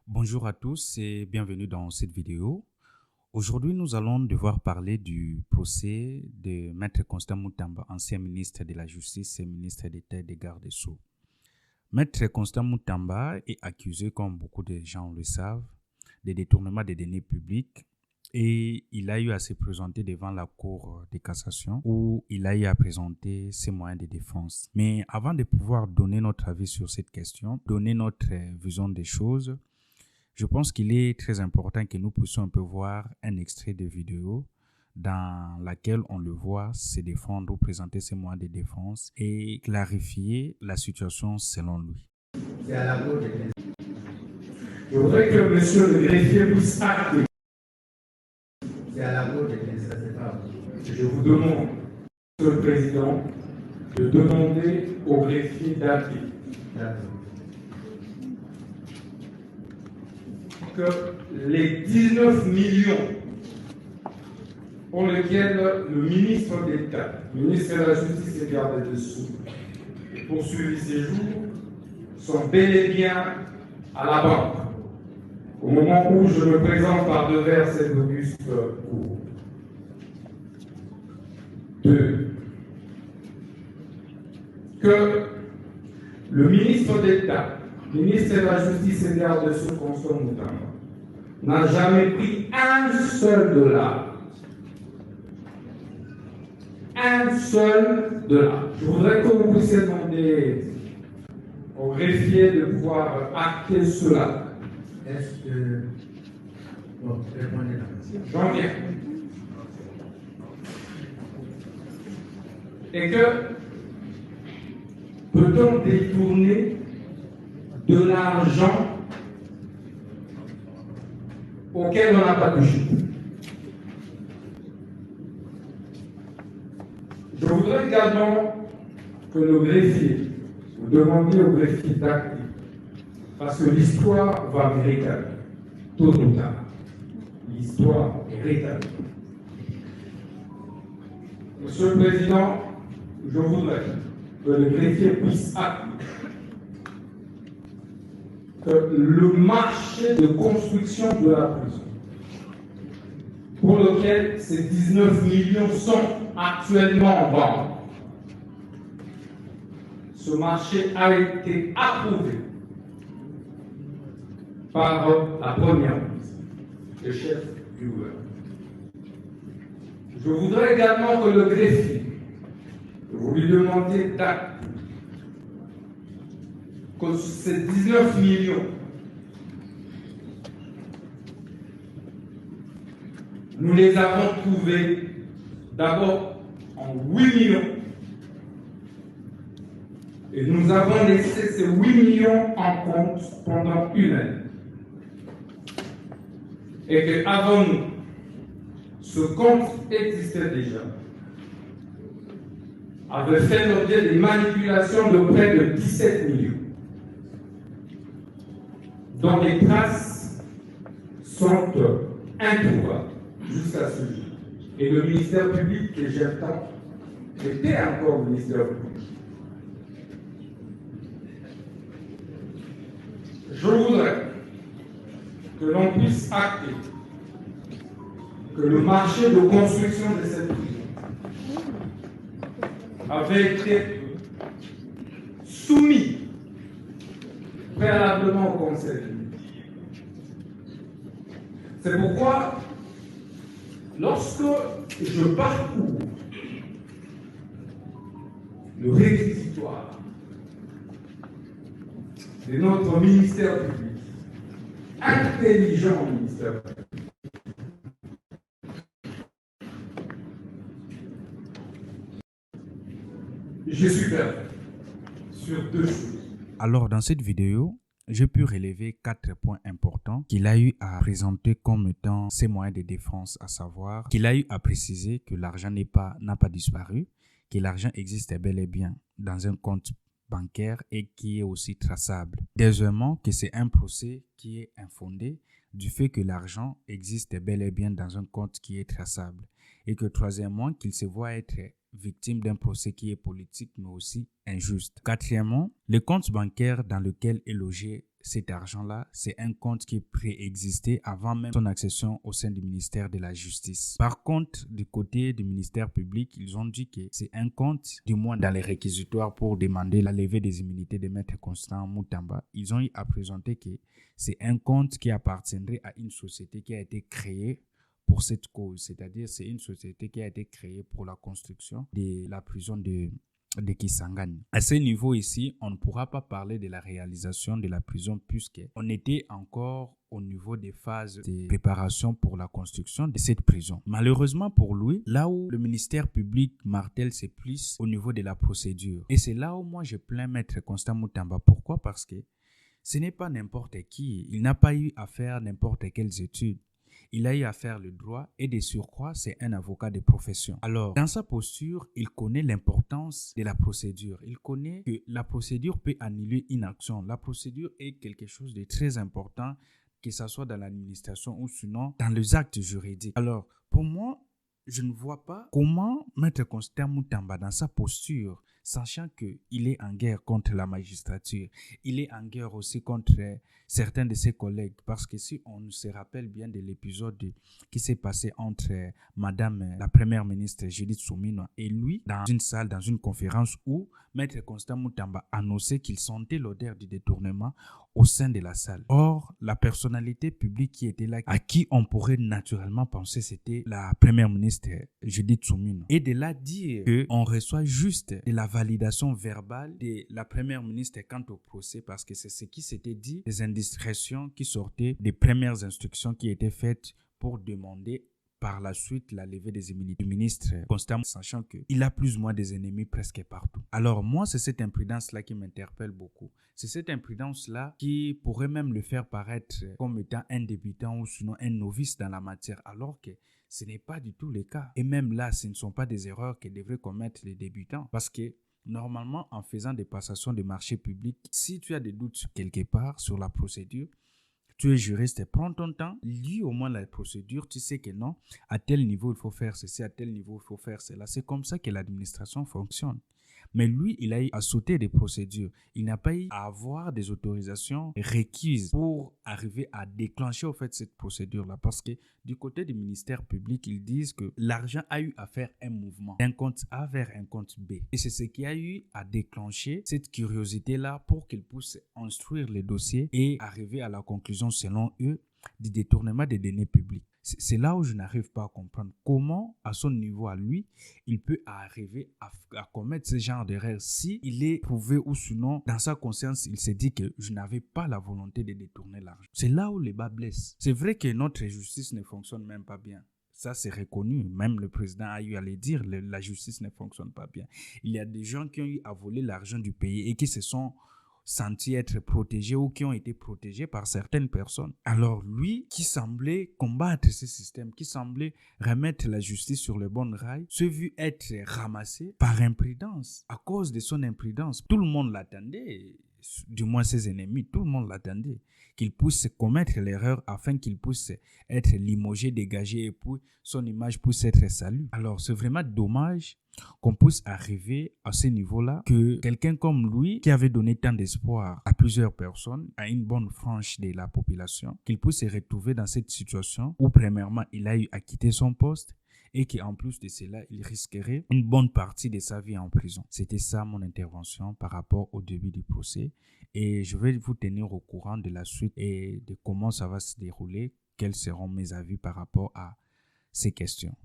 Bonjour à tous et bienvenue dans cette vidéo. Aujourd'hui, nous allons devoir parler du procès de Maître Constant Moutamba, ancien ministre de la Justice et ministre d'État et des Gardes des Sceaux. Maître Constant Moutamba est accusé, comme beaucoup de gens le savent, de détournement des deniers publics et il a eu à se présenter devant la Cour de cassation où il a eu à présenter ses moyens de défense. Mais avant de pouvoir donner notre avis sur cette question, donner notre vision des choses, je pense qu'il est très important que nous puissions un peu voir un extrait de vidéo dans laquelle on le voit se défendre ou présenter ses moyens de défense et clarifier la situation selon lui. Je voudrais que monsieur le greffier puisse acter. Je vous demande, monsieur le président, de demander au greffier d'acter. Que les 19 millions pour lesquels le ministre d'État, ministre de la Justice et garde des Sceaux, poursuivi ses jours, sont bel et bien à la banque. Au moment où je me présente par devers cette auguste cour. 2. Que le ministre d'État, ministre de la Justice et garde des Sceaux, Constant Moutamba, n'a jamais pris un seul dollar. Un seul dollar. Je voudrais que vous puissiez demander au greffier de pouvoir acter cela. Est-ce que... Bon, répondez la question. J'en viens. Et que peut-on détourner de l'argent auquel on n'a pas touché? Je voudrais également que nos greffiers, vous demandiez aux greffiers d'acter, parce que l'histoire va me rétablir, tôt ou tard. L'histoire est rétablie. Monsieur le Président, je voudrais que le greffier puisse acter que le marché de construction de la prison, pour lequel ces 19 millions sont actuellement en vente, ce marché a été approuvé par la première ministre, le chef du gouvernement. Je voudrais également que le greffier, vous lui demandiez d'acte que ces 19 millions, nous les avons trouvés d'abord en 8 millions. Et nous avons laissé ces 8 millions en compte pendant une année. Et qu'avant nous, ce compte existait déjà, avait fait l'objet des manipulations de près de 17 millions, dont les traces sont introuvables jusqu'à ce jour. Et le ministère public que j'attends était encore le ministère public. Je voudrais que l'on puisse acter que le marché de construction de cette prison avait été soumis préalablement au Conseil. C'est pourquoi, lorsque je parcours le réquisitoire de notre ministère public, intelligent ministère public, je suis perdu sur deux choses. Alors, dans cette vidéo, j'ai pu relever 4 points importants qu'il a eu à présenter comme étant ses moyens de défense, à savoir qu'il a eu à préciser que l'argent n'a pas disparu, que l'argent existe bel et bien dans un compte bancaire et qui est aussi traçable. Deuxièmement, que c'est un procès qui est infondé du fait que l'argent existe bel et bien dans un compte qui est traçable. Et que troisièmement, qu'il se voit être victime d'un procès qui est politique mais aussi injuste. Quatrièmement, le compte bancaire dans lequel est logé cet argent-là, c'est un compte qui préexistait avant même son accession au sein du ministère de la Justice. Par contre, du côté du ministère public, ils ont dit que c'est un compte, du moins dans les réquisitoires pour demander la levée des immunités de Maître Constant Moutamba, ils ont eu à présenter que c'est un compte qui appartiendrait à une société qui a été créée pour cette cause, c'est-à-dire c'est une société qui a été créée pour la construction de la prison de Kisangani. À ce niveau ici, on ne pourra pas parler de la réalisation de la prison puisqu'on était encore au niveau des phases de préparation pour la construction de cette prison. Malheureusement pour lui, là où le ministère public martèle, c'est plus au niveau de la procédure. Et c'est là où moi je plains Maître Constant Moutamba. Pourquoi? Parce que ce n'est pas n'importe qui. Il n'a pas eu à faire n'importe quelles études. Il a eu à faire le droit et de surcroît, c'est un avocat de profession. Alors, dans sa posture, il connaît l'importance de la procédure. Il connaît que la procédure peut annuler une action. La procédure est quelque chose de très important, que ce soit dans l'administration ou sinon dans les actes juridiques. Alors, pour moi, je ne vois pas comment Maître Constant Moutamba, dans sa posture, sachant qu'il est en guerre contre la magistrature, il est en guerre aussi contre certains de ses collègues, parce que si on se rappelle bien de l'épisode qui s'est passé entre Madame la Première ministre Judith Suminwa et lui, dans une salle, dans une conférence où Maître Constant Moutamba annonçait qu'il sentait l'odeur du détournement au sein de la salle. Or, la personnalité publique qui était là, à qui on pourrait naturellement penser c'était la Première ministre Judith Suminwa. Et de là dire qu'on reçoit juste de la validation verbale de la Première ministre quant au procès, parce que c'est ce qui s'était dit, des indiscrétions qui sortaient des premières instructions qui étaient faites pour demander par la suite la levée des immunités du ministre Constant, sachant qu'il a plus ou moins des ennemis presque partout. Alors moi, c'est cette imprudence-là qui m'interpelle beaucoup. C'est cette imprudence-là qui pourrait même le faire paraître comme étant un débutant ou sinon un novice dans la matière, alors que ce n'est pas du tout le cas. Et même là, ce ne sont pas des erreurs que devraient commettre les débutants, parce que normalement, en faisant des passations de marchés publics, si tu as des doutes quelque part sur la procédure, tu es juriste, prends ton temps, lis au moins la procédure, tu sais que non, à tel niveau il faut faire ceci, à tel niveau il faut faire cela. C'est comme ça que l'administration fonctionne. Mais lui, il a eu à sauter des procédures. Il n'a pas eu à avoir des autorisations requises pour arriver à déclencher au fait cette procédure-là. Parce que du côté du ministère public, ils disent que l'argent a eu à faire un mouvement d'un compte A vers un compte B. Et c'est ce qui a eu à déclencher cette curiosité-là pour qu'ils puissent instruire les dossiers et arriver à la conclusion, selon eux, du détournement des données publiques. C'est là où je n'arrive pas à comprendre comment, à son niveau à lui, il peut arriver à commettre ce genre d'erreur si il est prouvé ou sinon, dans sa conscience, il s'est dit que je n'avais pas la volonté de détourner l'argent. C'est là où les bas blessent. C'est vrai que notre justice ne fonctionne même pas bien. Ça, c'est reconnu. Même le président a eu à le dire, la justice ne fonctionne pas bien. Il y a des gens qui ont eu à voler l'argent du pays et qui se sont sentis être protégés ou qui ont été protégés par certaines personnes. Alors lui, qui semblait combattre ce système, qui semblait remettre la justice sur le bon rail, s'est vu être ramassé par imprudence. À cause de son imprudence, tout le monde l'attendait, du moins ses ennemis, tout le monde l'attendait, qu'il puisse commettre l'erreur afin qu'il puisse être limogé, dégagé et puis son image puisse être saluée. Alors c'est vraiment dommage qu'on puisse arriver à ce niveau-là, que quelqu'un comme lui, qui avait donné tant d'espoir à plusieurs personnes, à une bonne frange de la population, qu'il puisse se retrouver dans cette situation où premièrement il a eu à quitter son poste et qu'en plus de cela, il risquerait une bonne partie de sa vie en prison. C'était ça mon intervention par rapport au début du procès et je vais vous tenir au courant de la suite et de comment ça va se dérouler, quels seront mes avis par rapport à ces questions.